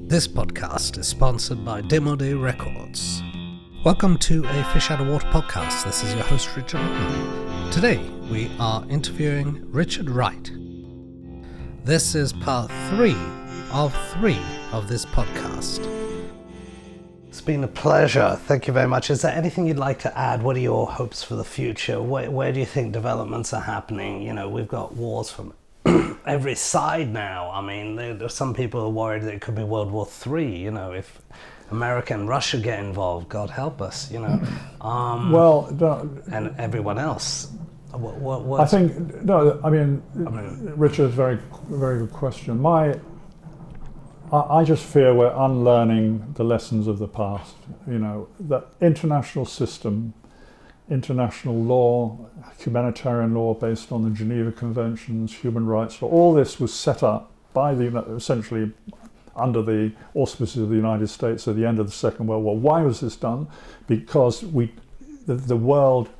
This podcast is sponsored by Demode Records. Welcome to a Fish Out of Water podcast. This is your host, Richard Wright. Today, we are interviewing Richard Wright. This is part 3 of this podcast. It's been a pleasure. Thank you very much. Is there anything you'd like to add? What are your hopes for the future? Where do you think developments are happening? You know, we've got wars from every side now. I mean, some people are worried that it could be World War III, you know, if America and Russia get involved, God help us, you know. And everyone else. I think, no, I mean, Richard, very, very good question. I just fear we're unlearning the lessons of the past. You know, the international system, international law, humanitarian law based on the Geneva Conventions, human rights law, all this was set up by essentially under the auspices of the United States at the end of the Second World War. Why was this done? Because the world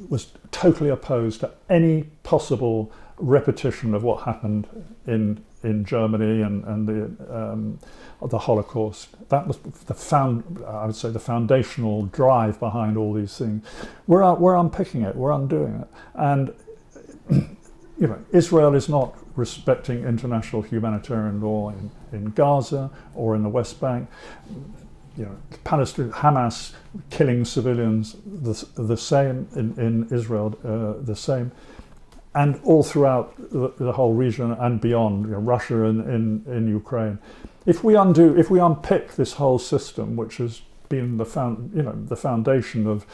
was totally opposed to any possible repetition of what happened in Germany and the Holocaust. That was the foundational drive behind all these things. We're unpicking it. We're undoing it. And you know, Israel is not respecting international humanitarian law in Gaza or in the West Bank. You know, Palestine, Hamas killing civilians, the same in Israel, the same. And all throughout the whole region and beyond, you know, Russia and in Ukraine. If we unpick this whole system, which has been the foundation of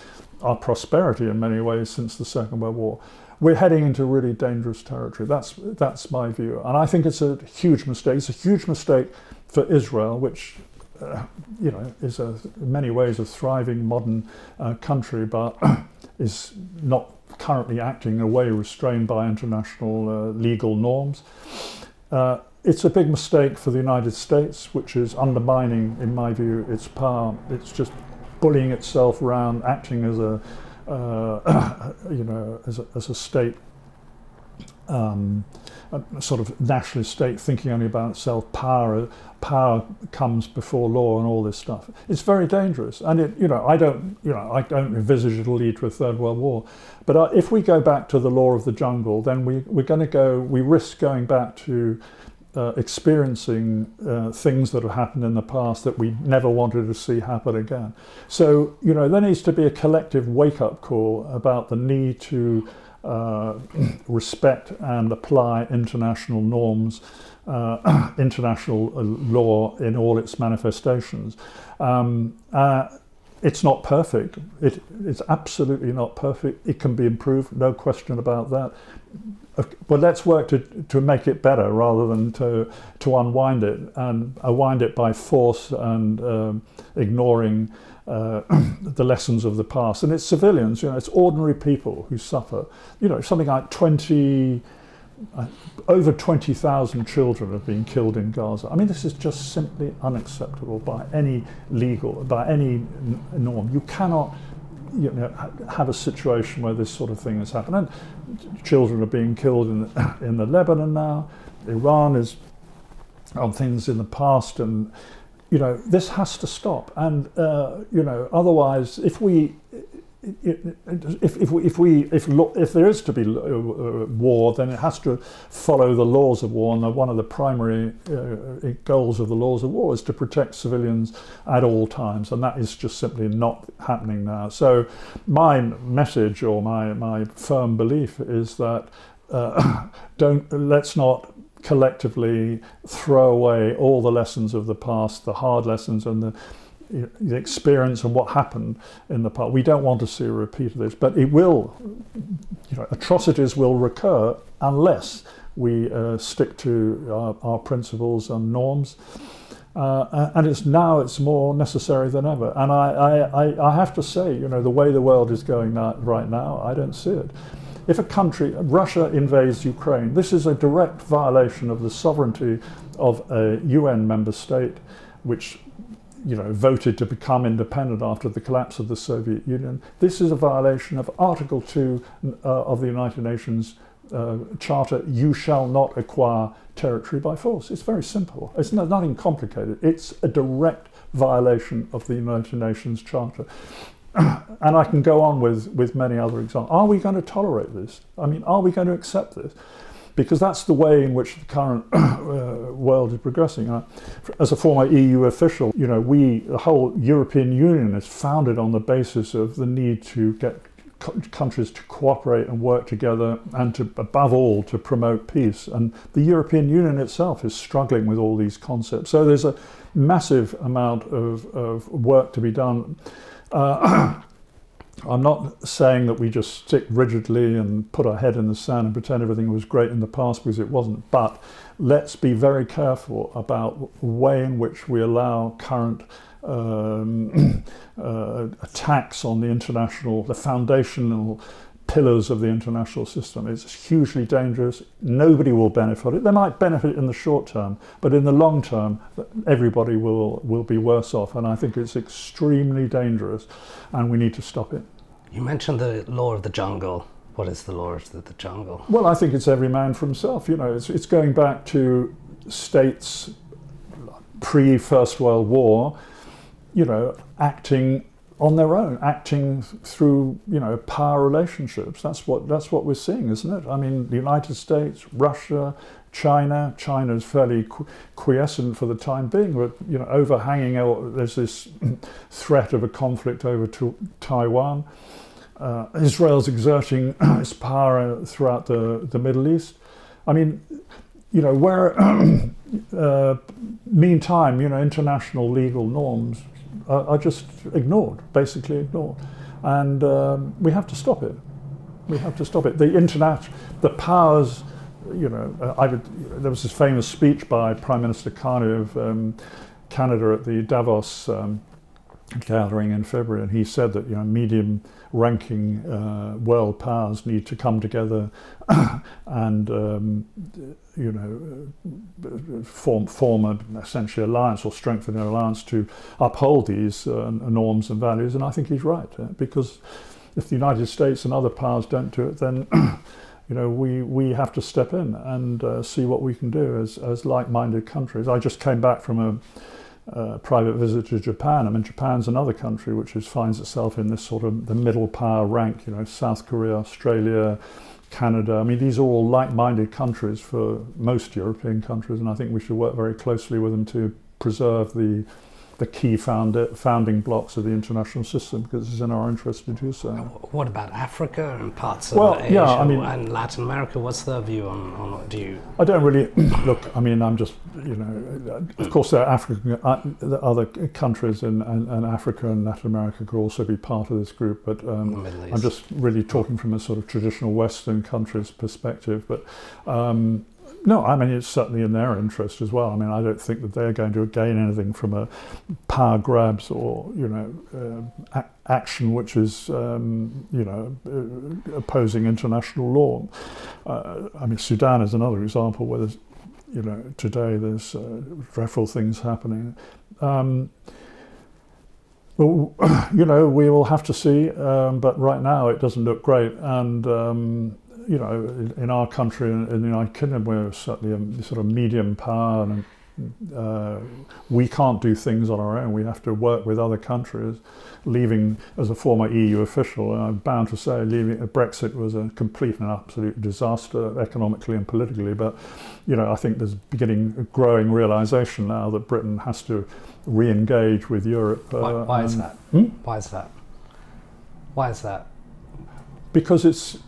our prosperity in many ways since the Second World War, we're heading into really dangerous territory. That's my view, and I think it's a huge mistake. It's a huge mistake for Israel, which you know, is in many ways a thriving modern country, but is not currently acting in a way restrained by international legal norms. It's a big mistake for the United States, which is undermining, in my view, its power. It's just bullying itself around, acting as a as a state, a sort of nationalist state, thinking only about itself. Power comes before law, and all this stuff. It's very dangerous, and I don't envisage it'll lead to a Third World War. But if we go back to the law of the jungle, then we risk going back to experiencing things that have happened in the past that we never wanted to see happen again. So, you know, there needs to be a collective wake-up call about the need to respect and apply international norms, international law in all its manifestations. It's not perfect. It's absolutely not perfect. It can be improved, no question about that. But let's work to make it better rather than to unwind it and unwind it by force and ignoring the lessons of the past. And it's civilians, you know, it's ordinary people who suffer. You know, something like over 20,000 children have been killed in Gaza. I mean, this is just simply unacceptable by any norm. You cannot, you know, have a situation where this sort of thing has happened. And children are being killed in the Lebanon now. Iran is on things in the past, and you know, this has to stop. And you know, otherwise, if there is to be war, then it has to follow the laws of war. And one of the primary goals of the laws of war is to protect civilians at all times, and that is just simply not happening now. So my message, or my firm belief, is that let's not collectively throw away all the lessons of the past, the hard lessons and the experience and what happened in the past. We don't want to see a repeat of this, but it will, you know, atrocities will recur unless we stick to our principles and norms. And it's more necessary than ever. And I have to say, you know, the way the world is going right now, I don't see it. If a country, Russia, invades Ukraine, this is a direct violation of the sovereignty of a UN member state, which, you know, voted to become independent after the collapse of the Soviet Union. This is a violation of Article 2 of the United Nations Charter, you shall not acquire territory by force. It's very simple. It's nothing complicated. It's a direct violation of the United Nations Charter. And I can go on with many other examples. Are we going to tolerate this? I mean, are we going to accept this? Because that's the way in which the current world is progressing. As a former EU official, the whole European Union is founded on the basis of the need to get countries to cooperate and work together, and to, above all, to promote peace. And the European Union itself is struggling with all these concepts. So there's a massive amount of work to be done. I'm not saying that we just stick rigidly and put our head in the sand and pretend everything was great in the past, because it wasn't. But let's be very careful about the way in which we allow current attacks on the foundational pillars of the international system. It's hugely dangerous. Nobody will benefit it. They might benefit in the short term, but in the long term, everybody will be worse off. And I think it's extremely dangerous, and we need to stop it. You mentioned the law of the jungle. What is the law of the jungle? Well, I think it's every man for himself. It's going back to states pre-First World War, acting on their own, acting through, power relationships. That's what we're seeing, isn't it? I mean, the United States, Russia, China. China is fairly quiescent for the time being, but overhanging. There's this threat of a conflict over Taiwan. Israel's exerting its power throughout the Middle East. I mean, meantime, international legal norms are just basically ignored, and we have to stop it. We have to stop it. The powers, there was this famous speech by Prime Minister Carney of Canada at the Davos gathering in February, and he said that medium-ranking world powers need to come together and form essentially alliance, or strengthen an alliance to uphold these norms and values. And I think he's right, because if the United States and other powers don't do it, then we have to step in and see what we can do as like-minded countries. I just came back from a private visit to Japan. I mean, Japan's another country which finds itself in this sort of the middle power rank. South Korea, Australia, Canada. I mean, these are all like-minded countries for most European countries, and I think we should work very closely with them to preserve the key founding blocks of the international system, because it's in our interest to do so. What about Africa and parts of Asia and Latin America? What's their view on what do you... I don't really... Look, I mean, I'm just, of course there are other countries in Africa and Latin America could also be part of this group, but I'm just really talking from a sort of traditional Western countries perspective. But no, I mean, it's certainly in their interest as well. I mean, I don't think that they're going to gain anything from a power grabs or, action which is, opposing international law. I mean, Sudan is another example where there's, today there's dreadful things happening. Well, we will have to see, but right now it doesn't look great. And, in our country, in the United Kingdom, we're certainly a sort of medium power, and we can't do things on our own. We have to work with other countries. As a former EU official, I'm bound to say, Brexit was a complete and absolute disaster economically and politically. But, I think there's a growing realisation now that Britain has to re-engage with Europe. Why is that? Why is that? Why is that? Because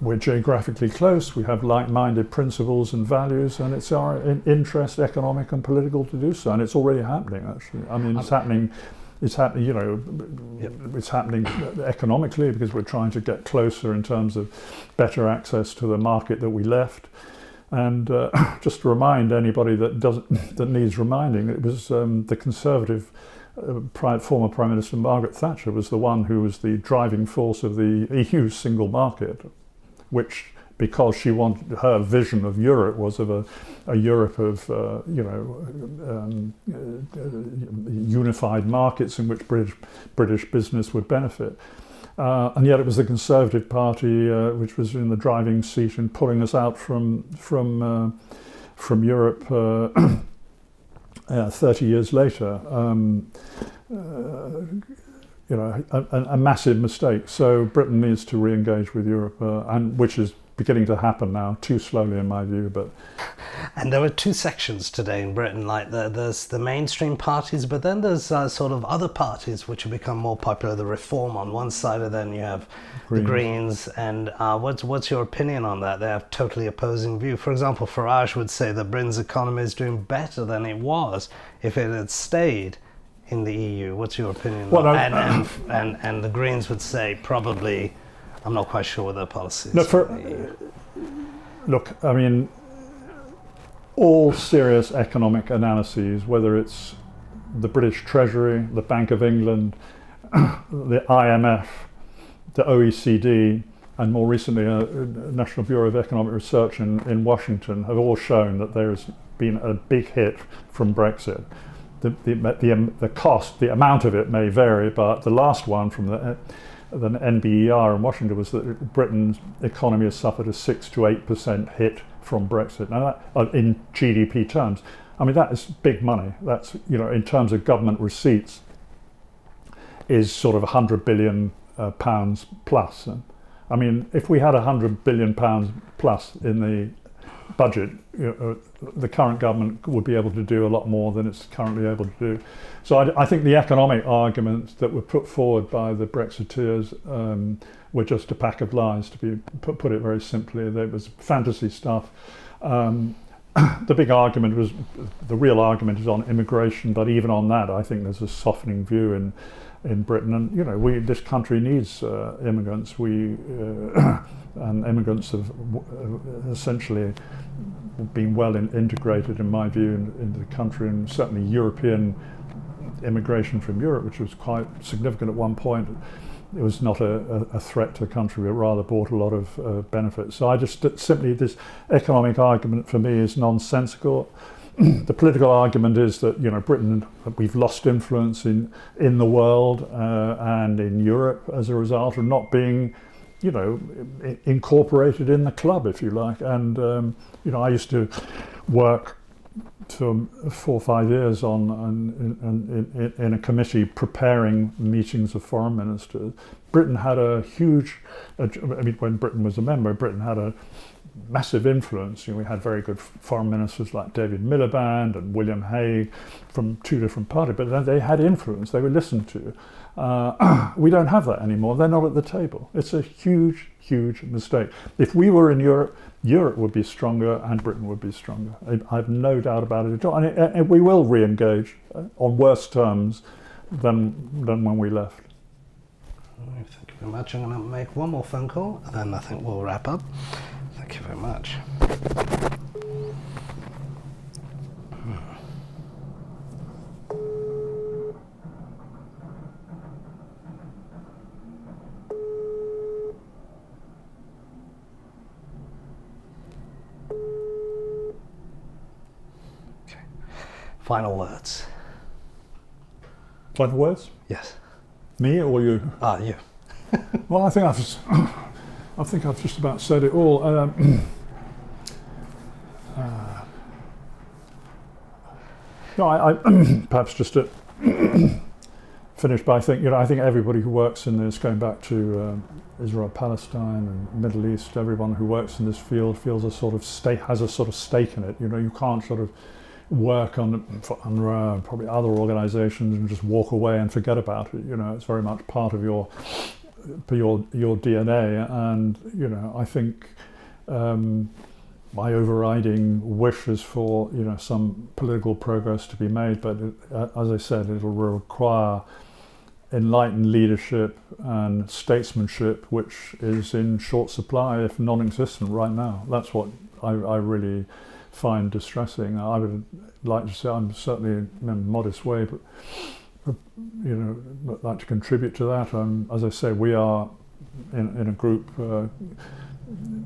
we're geographically close, we have like-minded principles and values, and it's our interest, economic and political, to do so. And it's already happening, actually. I mean, it's happening, it's happening economically, because we're trying to get closer in terms of better access to the market that we left. And just to remind anybody that needs reminding, it was the Conservative former Prime Minister Margaret Thatcher was the one who was the driving force of the EU single market, which, because she wanted, her vision of Europe was of a Europe of unified markets in which British business would benefit. And yet it was the Conservative Party which was in the driving seat in pulling us out from Europe 30 years later. A massive mistake. So Britain needs to re-engage with Europe, and which is beginning to happen now, too slowly in my view. But and there were two sections today in Britain, like there's the mainstream parties, but then there's sort of other parties which have become more popular. The Reform on one side, and then you have the Greens. And what's your opinion on that? They have totally opposing view. For example, Farage would say that Britain's economy is doing better than it was if it had stayed in the EU. What's your opinion? Well, and the Greens would say probably, I'm not quite sure what their policy is. Look, I mean, all serious economic analyses, whether it's the British Treasury, the Bank of England, the IMF, the OECD, and more recently National Bureau of Economic Research in Washington, have all shown that there's been a big hit from Brexit. The cost, the amount of it may vary, but the last one from the NBER in Washington was that Britain's economy has suffered a 6 to 8% hit from Brexit. Now, that, in GDP terms, I mean, that is big money. That's, in terms of government receipts, is sort of £100 billion plus. And, I mean, if we had £100 billion plus in the budget, the current government would be able to do a lot more than it's currently able to do. So I think the economic arguments that were put forward by the Brexiteers were just a pack of lies, to put it very simply. There was fantasy stuff. The big argument was, the real argument is on immigration, but even on that, I think there's a softening view in Britain. And this country needs immigrants. And immigrants have essentially been well integrated, in my view, into the country, and certainly European immigration from Europe, which was quite significant at one point. It was not a threat to the country, but rather brought a lot of benefits. So I just simply, this economic argument for me is nonsensical. The political argument is that Britain, we've lost influence in the world and in Europe as a result of not being incorporated in the club, if you like. And I used to work for 4 or 5 years in a committee preparing meetings of foreign ministers. Britain had a huge, when Britain was a member, Britain had a massive influence. We had very good foreign ministers like David Miliband and William Hague from 2 different parties, but they had influence, they were listened to. We don't have that anymore. They're not at the table. It's a huge, huge mistake. If we were in Europe, Europe would be stronger and Britain would be stronger. I have no doubt about it at all. And we will re-engage on worse terms than when we left. Thank you very much. I'm going to make one more phone call and then I think we'll wrap up. Thank you very much. Final words. Final words? Yes. Me or you? You. Well, I think I've just about said it all. No, I perhaps just to finish by I think everybody who works in this, going back to Israel-Palestine and Middle East, everyone who works in this field feels has a sort of stake in it. You can't sort of work for UNRWA and probably other organisations and just walk away and forget about it. It's very much part of your DNA, and I think my overriding wish is for some political progress to be made, but as I said, it will require enlightened leadership and statesmanship, which is in short supply, if non-existent right now. That's what I really find distressing. I would like to say, I'm certainly in a modest way, but like to contribute to that. As I say, we are in a group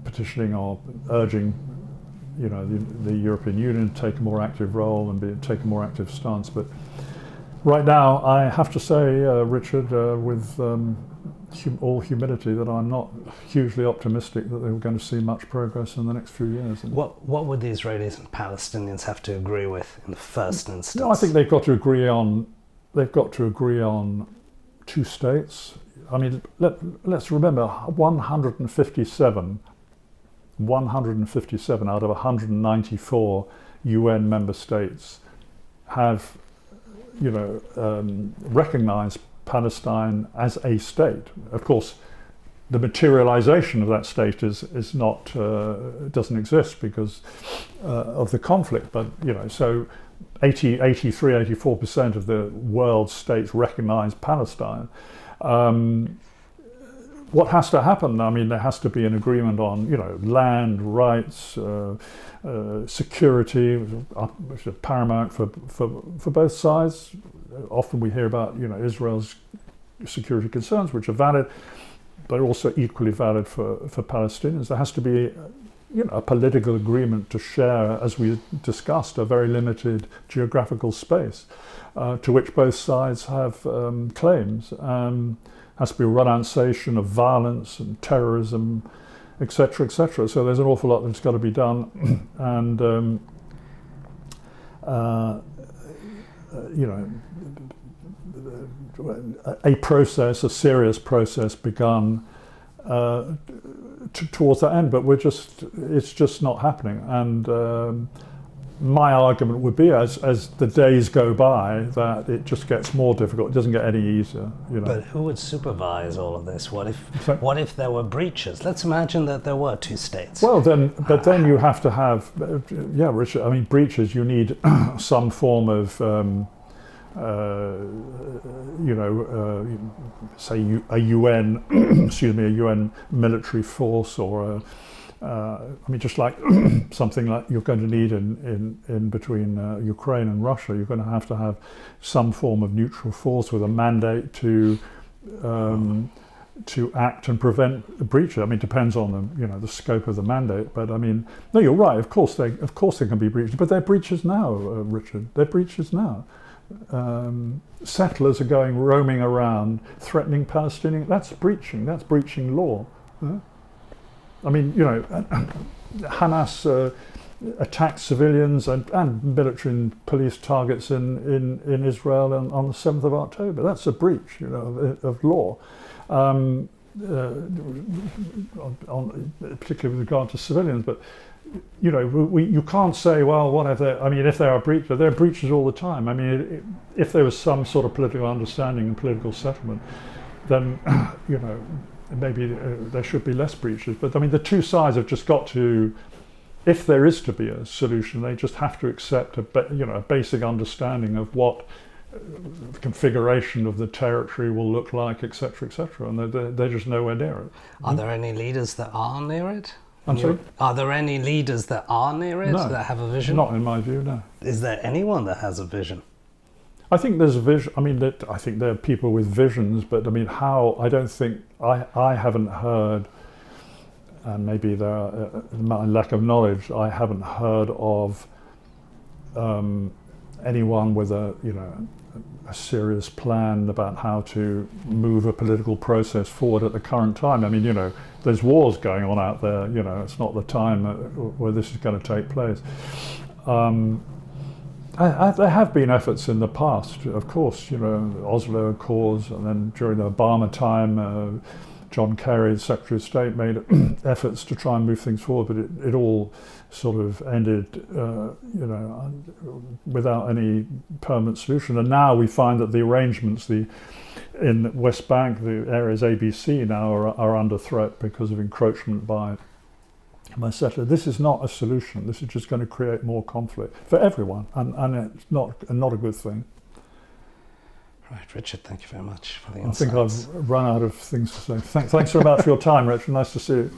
petitioning or urging the European Union to take a more active role and take a more active stance. But right now, I have to say, Richard, with all humility, that I'm not hugely optimistic that they were going to see much progress in the next few years. What would the Israelis and Palestinians have to agree with in the first instance? No, I think they've got to agree on 2 states. I mean, let's remember 157 out of 194 UN member states have, recognized Palestine as a state. Of course, the materialization of that state is not doesn't exist because of the conflict. But so 84% of the world's states recognize Palestine. What has to happen? I mean, there has to be an agreement on, land rights, security, which is paramount for both sides. Often we hear about, Israel's security concerns, which are valid, but also equally valid for Palestinians. There has to be, a political agreement to share, as we discussed, a very limited geographical space to which both sides have claims. Has to be a renunciation of violence and terrorism, etc., etc. So there's an awful lot that's got to be done, and a serious process begun towards that end. But it's just not happening. And my argument would be, as the days go by, that it just gets more difficult. It doesn't get any easier. But who would supervise all of this? What if there were breaches? Let's imagine that there were 2 states. Well, then you have to have, Richard. I mean, breaches. You need some form of, say a UN, a UN military force, or just like something like you're going to need in between Ukraine and Russia. You're going to have some form of neutral force with a mandate to act and prevent breaches. I mean, it depends on the scope of the mandate. But I mean, no, you're right. Of course there can be breaches, but they're breaches now, Richard. They're breaches now. Settlers are roaming around threatening Palestinians. That's breaching law. I mean, Hamas attacked civilians and military and police targets in Israel on the 7th of October. That's a breach, of law, particularly with regard to civilians. But you can't say, well, what have they? I mean, if there are breaches, there are breaches all the time. I mean, if there was some sort of political understanding and political settlement, then maybe there should be less breaches. But I mean, the 2 sides have just got to, if there is to be a solution, they just have to accept a basic understanding of what the configuration of the territory will look like, etc., etc. And they're just nowhere near it. Are there any leaders that are near it? I'm sorry? Are there any leaders that are near it, that have a vision? Not in my view, no. Is there anyone that has a vision? I think there's a vision. I mean, I think there are people with visions, but I mean, how? I don't think I haven't heard, and maybe there are my lack of knowledge. I haven't heard of anyone with a serious plan about how to move a political process forward at the current time. I mean, there's wars going on out there. It's not the time where this is going to take place. There have been efforts in the past, of course, Oslo Accords, and then during the Obama time, John Kerry, the Secretary of State, made efforts to try and move things forward, but it all sort of ended, without any permanent solution. And now we find that the arrangements, in West Bank, the areas ABC now are under threat because of encroachment by settlers. This is not a solution. This is just going to create more conflict for everyone, and it's not a good thing. Right, Richard, thank you very much for the insights. I think I've run out of things to say. Thanks very much for your time, Richard. Nice to see you.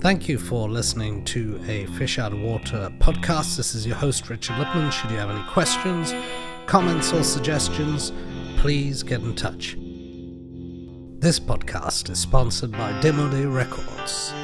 Thank you for listening to a Fish Out of Water podcast. This is your host, Richard Lippman. Should you have any questions, comments, or suggestions, please get in touch. This podcast is sponsored by Demode Records.